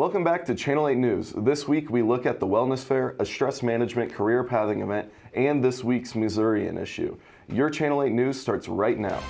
Welcome back to Channel 8 News. This week we look at the Wellness Fair, a stress management career pathing event, and this week's Missourian issue. Your Channel 8 News starts right now.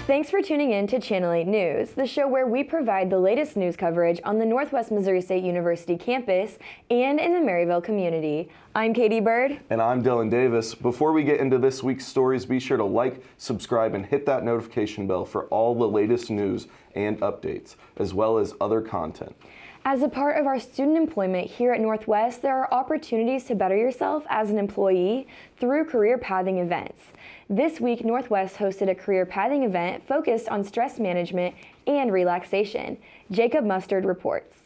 Thanks for tuning in to Channel 8 News, the show where we provide the latest news coverage on the Northwest Missouri State University campus and in the Maryville community. I'm Katie Byrd. And I'm Dillon Davis. Before we get into this week's stories, be sure to like, subscribe, and hit that notification bell for all the latest news and updates, as well as other content. As a part of our student employment here at Northwest, there are opportunities to better yourself as an employee through career pathing events. This week, Northwest hosted a career pathing event focused on stress management and relaxation. Jacob Mustard reports.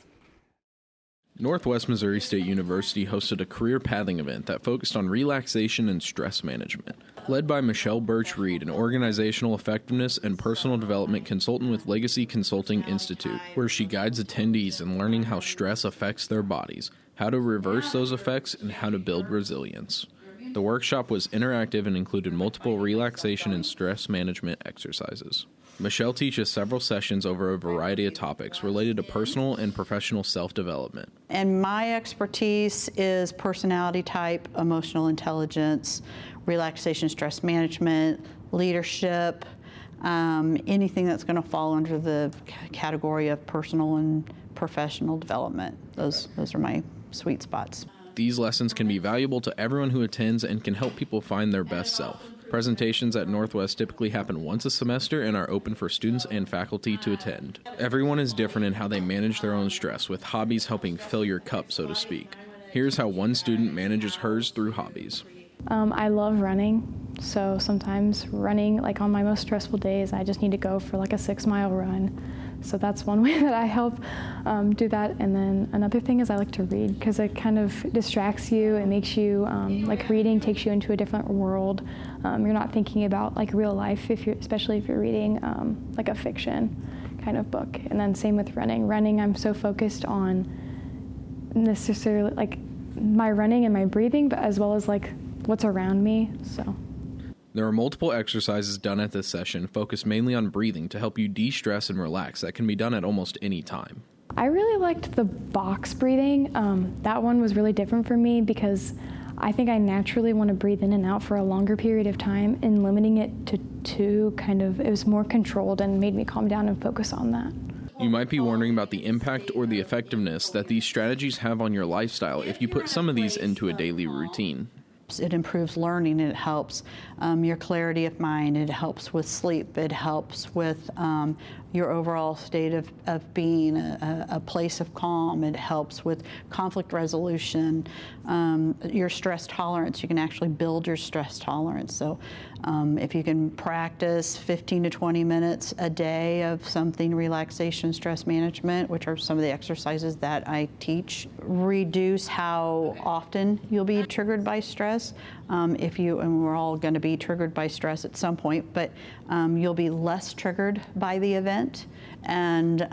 Northwest Missouri State University hosted a career pathing event that focused on relaxation and stress management. Led by Michelle Birch-Reed, an organizational effectiveness and personal development consultant with Legacy Consulting Institute, where she guides attendees in learning how stress affects their bodies, how to reverse those effects, and how to build resilience. The workshop was interactive and included multiple relaxation and stress management exercises. Michelle teaches several sessions over a variety of topics related to personal and professional self-development. And my expertise is personality type, emotional intelligence, relaxation, stress management, leadership, anything that's going to fall under the category of personal and professional development. Those are my sweet spots. These lessons can be valuable to everyone who attends and can help people find their best self. Presentations at Northwest typically happen once a semester and are open for students and faculty to attend. Everyone is different in how they manage their own stress, with hobbies helping fill your cup, so to speak. Here's how one student manages hers through hobbies. I love running, so sometimes running, like on my most stressful days, I just need to go for like a 6-mile run. So that's one way that I help do that. And then another thing is I like to read because it kind of distracts you. It makes you, like reading takes you into a different world. You're not thinking about like real life, especially if you're reading like a fiction kind of book. And then same with running. Running, I'm so focused on necessarily like my running and my breathing, but as well as like what's around me, so. There are multiple exercises done at this session focused mainly on breathing to help you de-stress and relax that can be done at almost any time. I really liked the box breathing. That one was really different for me because I think I naturally want to breathe in and out for a longer period of time, and limiting it to 2 it was more controlled and made me calm down and focus on that. You might be wondering about the impact or the effectiveness that these strategies have on your lifestyle if you put some of these into a daily routine. It improves learning, it helps your clarity of mind, it helps with sleep, it helps with your overall state of being, a place of calm, it helps with conflict resolution, your stress tolerance. You can actually build your stress tolerance. So if you can practice 15 to 20 minutes a day of something relaxation, stress management, which are some of the exercises that I teach, reduce how often you'll be triggered by stress. And we're all going to be triggered by stress at some point, but you'll be less triggered by the event, and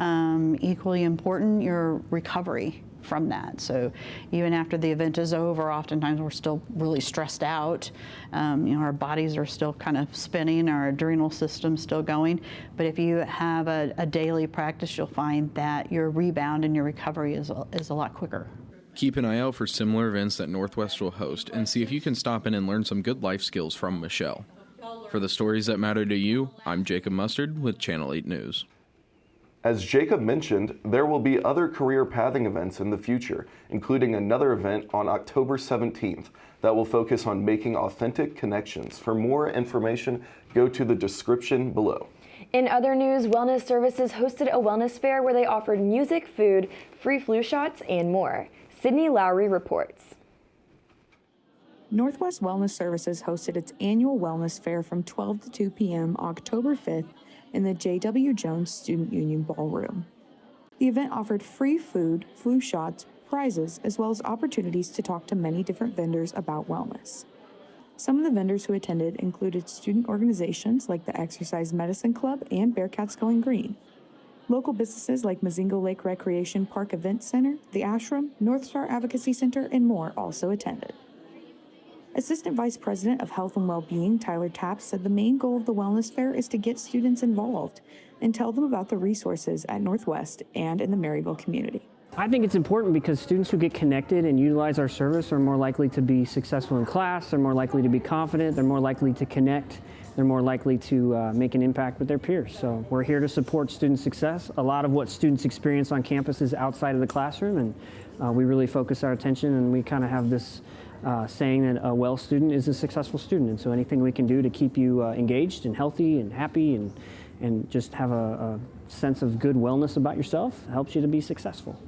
equally important, your recovery from that. So even after the event is over, oftentimes we're still really stressed out. Our bodies are still kind of spinning, our adrenal system's still going. But if you have a daily practice, you'll find that your rebound and your recovery is a lot quicker. Keep an eye out for similar events that Northwest will host and see if you can stop in and learn some good life skills from Michelle. For the stories that matter to you, I'm Jacob Mustard with Channel 8 News. As Jacob mentioned, there will be other career pathing events in the future, including another event on October 17th that will focus on making authentic connections. For more information, go to the description below. In other news, Wellness Services hosted a wellness fair where they offered music, food, free flu shots, and more. Sidney Lowry reports. Northwest Wellness Services hosted its annual wellness fair from 12 to 2 p.m. October 5th in the J.W. Jones Student Union Ballroom. The event offered free food, flu shots, prizes, as well as opportunities to talk to many different vendors about wellness. Some of the vendors who attended included student organizations like the Exercise Medicine Club and Bearcats Going Green. Local businesses like Mazingo Lake Recreation Park Event Center, the Ashram, North Star Advocacy Center, and more also attended. Assistant Vice President of Health and Wellbeing, Tyler Tapp, said the main goal of the Wellness Fair is to get students involved and tell them about the resources at Northwest and in the Maryville community. I think it's important because students who get connected and utilize our service are more likely to be successful in class, they're more likely to be confident, they're more likely to connect, they're more likely to make an impact with their peers. So we're here to support student success. A lot of what students experience on campus is outside of the classroom, and we really focus our attention, and we kind of have this saying that a well student is a successful student. And so anything we can do to keep you engaged and healthy and happy and just have a sense of good wellness about yourself helps you to be successful.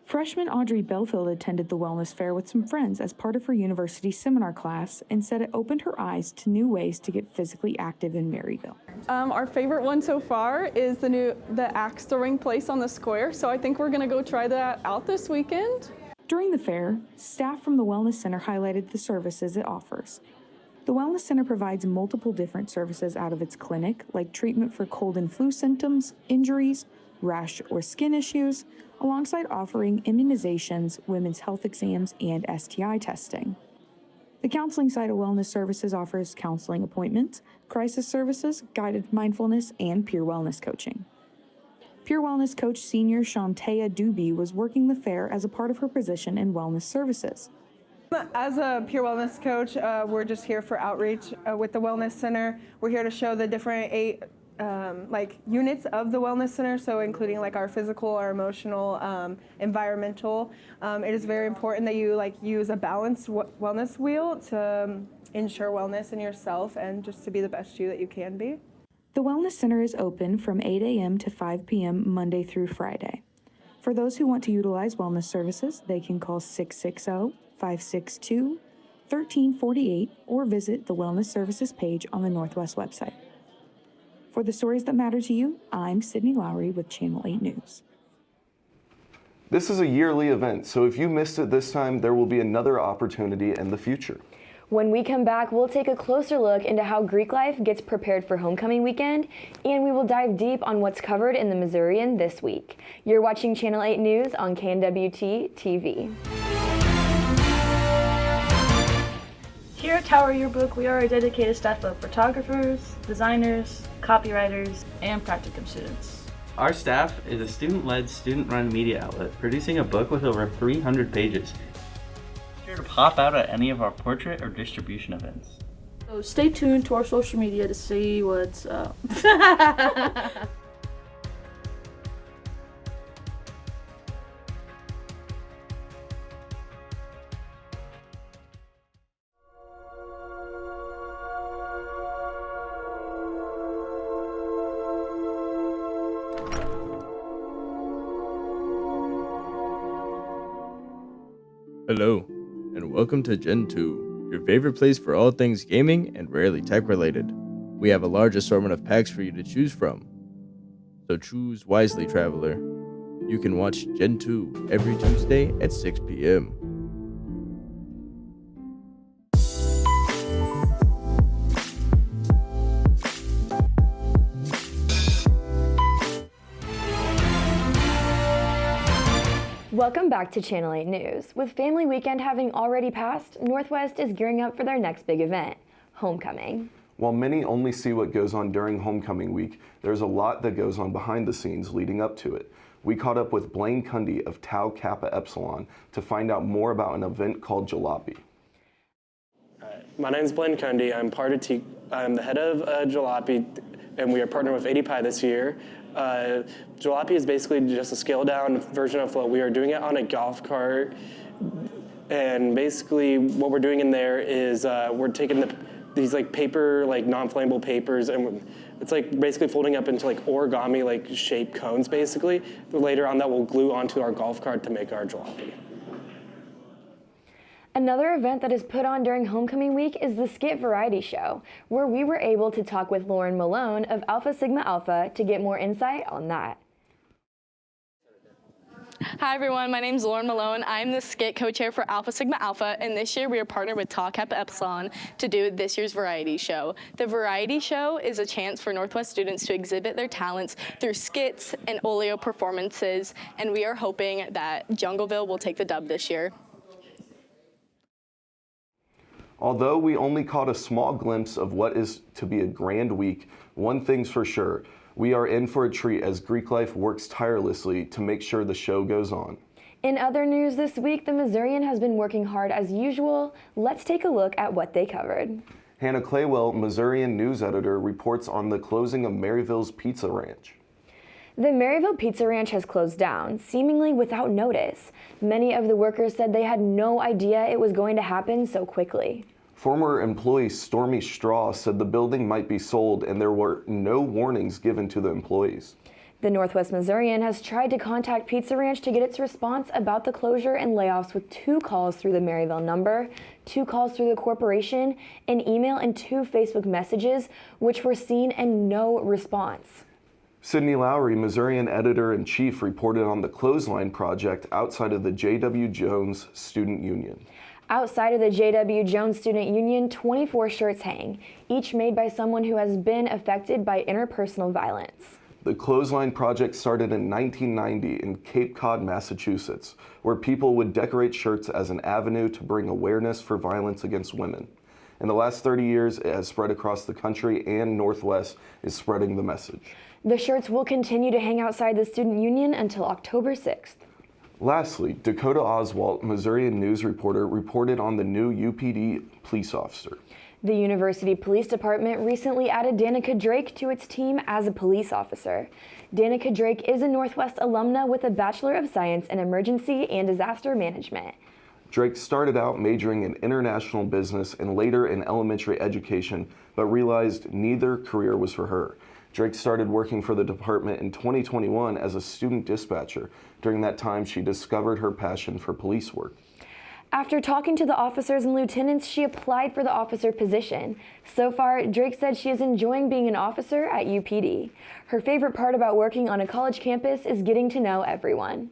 Freshman Audrey Belfield attended the Wellness Fair with some friends as part of her university seminar class and said it opened her eyes to new ways to get physically active in Maryville. Our favorite one so far is the axe throwing place on the square, so I think we're going to go try that out this weekend. During the fair, staff from the Wellness Center highlighted the services it offers. The Wellness Center provides multiple different services out of its clinic, like treatment for cold and flu symptoms, injuries, rash or skin issues, alongside offering immunizations, women's health exams, and STI testing. The counseling side of Wellness Services offers counseling appointments, crisis services, guided mindfulness, and peer wellness coaching. Peer Wellness Coach Senior Shantea Doobie was working the fair as a part of her position in Wellness Services. As a peer wellness coach, we're just here for outreach with the Wellness Center. We're here to show the different 8 units of the Wellness Center, so including our physical, our emotional, environmental. It is very important that you use a balanced wellness wheel to ensure wellness in yourself and just to be the best you that you can be. The Wellness Center is open from 8 a.m. to 5 p.m. Monday through Friday. For those who want to utilize wellness services, they can call 660-562-1348 or visit the Wellness Services page on the Northwest website. For the stories that matter to you, I'm Sidney Lowry with Channel 8 News. This is a yearly event, so if you missed it this time, there will be another opportunity in the future. When we come back, we'll take a closer look into how Greek life gets prepared for homecoming weekend, and we will dive deep on what's covered in the Missourian this week. You're watching Channel 8 News on KNWT TV. Here at Tower Yearbook, we are a dedicated staff of photographers, designers, copywriters, and practicum students. Our staff is a student-led, student-run media outlet, producing a book with over 300 pages. Be sure to pop out at any of our portrait or distribution events. So stay tuned to our social media to see what's up. Hello, and welcome to Gen 2, your favorite place for all things gaming and rarely tech related. We have a large assortment of packs for you to choose from, so choose wisely, traveler. You can watch Gen 2 every Tuesday at 6 p.m. Welcome back to Channel 8 News. With Family Weekend having already passed, Northwest is gearing up for their next big event, homecoming. While many only see what goes on during homecoming week, there's a lot that goes on behind the scenes leading up to it. We caught up with Blaine Cundy of Tau Kappa Epsilon to find out more about an event called Jalopy. My name is Blaine Cundy. I'm the head of Jalopy, and we are partnered with 80 Pi this year. Jalopy is basically just a scaled-down version of Float. We are doing it on a golf cart, and basically what we're doing in there is we're taking these paper, non-flammable papers, and it's basically folding up into origami shaped cones basically. Later on, that will glue onto our golf cart to make our Jalopy. Another event that is put on during homecoming week is the Skit Variety Show, where we were able to talk with Lauren Malone of Alpha Sigma Alpha to get more insight on that. Hi everyone, my name is Lauren Malone. I'm the skit co-chair for Alpha Sigma Alpha, and this year we are partnered with Tau Kappa Epsilon to do this year's variety show. The variety show is a chance for Northwest students to exhibit their talents through skits and oleo performances, and we are hoping that Jungleville will take the dub this year. Although we only caught a small glimpse of what is to be a grand week, one thing's for sure, we are in for a treat as Greek Life works tirelessly to make sure the show goes on. In other news this week, the Missourian has been working hard as usual. Let's take a look at what they covered. Hannah Claywell, Missourian news editor, reports on the closing of Maryville's Pizza Ranch. The Maryville Pizza Ranch has closed down, seemingly without notice. Many of the workers said they had no idea it was going to happen so quickly. Former employee Stormy Straw said the building might be sold and there were no warnings given to the employees. The Northwest Missourian has tried to contact Pizza Ranch to get its response about the closure and layoffs with 2 calls through the Maryville number, 2 calls through the corporation, an email, and 2 Facebook messages, which were seen and no response. Sidney Lowry, Missourian editor-in-chief, reported on the clothesline project outside of the J.W. Jones Student Union. Outside of the J.W. Jones Student Union, 24 shirts hang, each made by someone who has been affected by interpersonal violence. The clothesline project started in 1990 in Cape Cod, Massachusetts, where people would decorate shirts as an avenue to bring awareness for violence against women. In the last 30 years, it has spread across the country, and Northwest is spreading the message. The shirts will continue to hang outside the Student Union until October 6th. Lastly, Dakota Oswalt, Missourian news reporter, reported on the new UPD police officer. The University Police Department recently added Danica Drake to its team as a police officer. Danica Drake is a Northwest alumna with a Bachelor of Science in Emergency and Disaster Management. Drake started out majoring in international business and later in elementary education, but realized neither career was for her. Drake started working for the department in 2021 as a student dispatcher. During that time, she discovered her passion for police work. After talking to the officers and lieutenants, she applied for the officer position. So far, Drake said she is enjoying being an officer at UPD. Her favorite part about working on a college campus is getting to know everyone.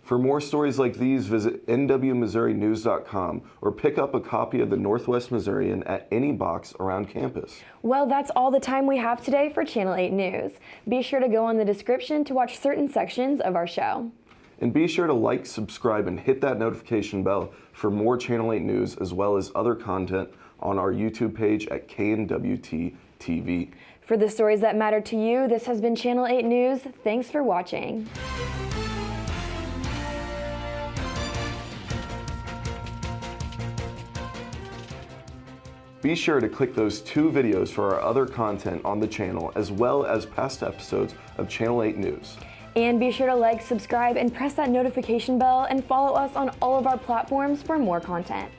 For more stories like these, visit nwmissourinews.com or pick up a copy of the Northwest Missourian at any box around campus. Well, that's all the time we have today for Channel 8 News. Be sure to go on the description to watch certain sections of our show. And be sure to like, subscribe, and hit that notification bell for more Channel 8 news as well as other content on our YouTube page at KNWT TV. For the stories that matter to you, this has been Channel 8 News. Thanks for watching. Be sure to click those 2 videos for our other content on the channel as well as past episodes of Channel 8 News. And be sure to like, subscribe, and press that notification bell and follow us on all of our platforms for more content.